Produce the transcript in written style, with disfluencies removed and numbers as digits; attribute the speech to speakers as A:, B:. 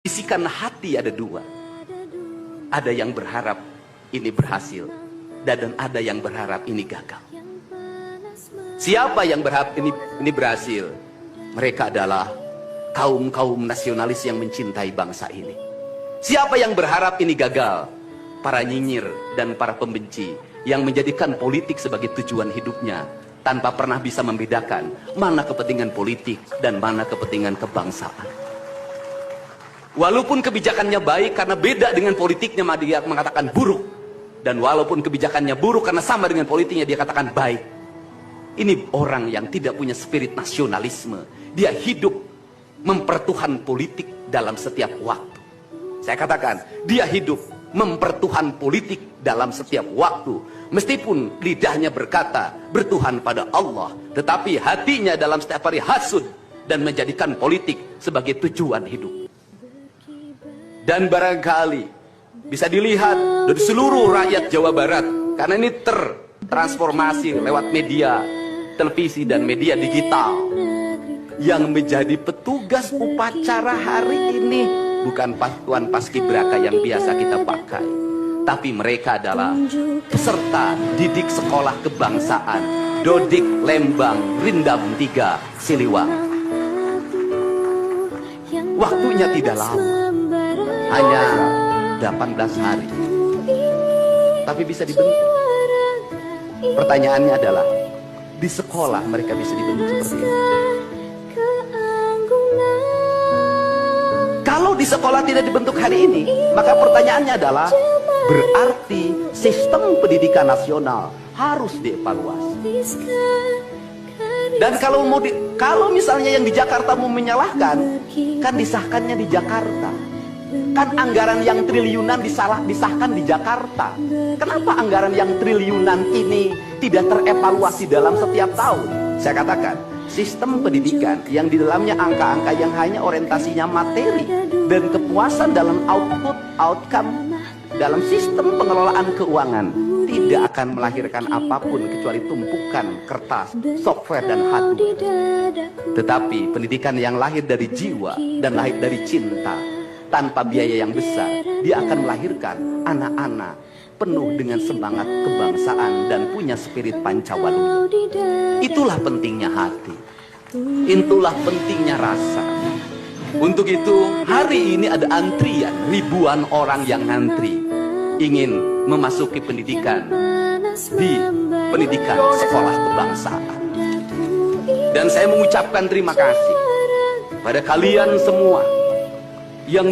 A: Bisikan hati ada dua. Ada yang berharap ini berhasil, dan ada yang berharap ini gagal. Siapa yang berharap ini berhasil? Mereka adalah kaum nasionalis yang mencintai bangsa ini. Siapa yang berharap ini gagal? Para nyinyir dan para pembenci yang menjadikan politik sebagai tujuan hidupnya, tanpa pernah bisa membedakan mana kepentingan politik dan mana kepentingan kebangsaan. Walaupun kebijakannya baik karena beda dengan politiknya, dia mengatakan buruk. Dan walaupun kebijakannya buruk karena sama dengan politiknya, dia katakan baik. Ini orang yang tidak punya spirit nasionalisme. Dia hidup mempertuhan politik dalam setiap waktu. Saya katakan, dia hidup mempertuhan politik dalam setiap waktu. Meskipun lidahnya berkata bertuhan pada Allah, tetapi hatinya dalam setiap hari hasud dan menjadikan politik sebagai tujuan hidup. Dan barangkali bisa dilihat dari seluruh rakyat Jawa Barat, karena ini tertransformasi lewat media televisi dan media digital. Yang menjadi petugas upacara hari ini bukan Tuan Paskibraka yang biasa kita pakai, tapi mereka adalah peserta didik sekolah kebangsaan Dodik Lembang Rindam 3 Siliwangi. Waktunya tidak lama, hanya 18 hari, tapi bisa dibentuk. Pertanyaannya adalah, di sekolah mereka bisa dibentuk seperti ini? Kalau di sekolah tidak dibentuk hari ini, maka pertanyaannya adalah, berarti sistem pendidikan nasional harus dievaluasi. Dan kalau misalnya yang di Jakarta mau menyalahkan, kan disahkannya di Jakarta. Kan anggaran yang triliunan disahkan di Jakarta. Kenapa anggaran yang triliunan ini tidak terevaluasi dalam setiap tahun? Saya katakan, sistem pendidikan yang di dalamnya angka-angka yang hanya orientasinya materi dan kepuasan dalam outcome dalam sistem pengelolaan keuangan tidak akan melahirkan apapun kecuali tumpukan kertas, software, dan hardware. Tetapi pendidikan yang lahir dari jiwa dan lahir dari cinta, tanpa biaya yang besar, dia akan melahirkan anak-anak penuh dengan semangat kebangsaan dan punya spirit Pancawaluni. Itulah pentingnya hati, itulah pentingnya rasa. Untuk itu hari ini ada antrian, ribuan orang yang ngantri ingin memasuki pendidikan di pendidikan sekolah kebangsaan. Dan saya mengucapkan terima kasih pada kalian semua yang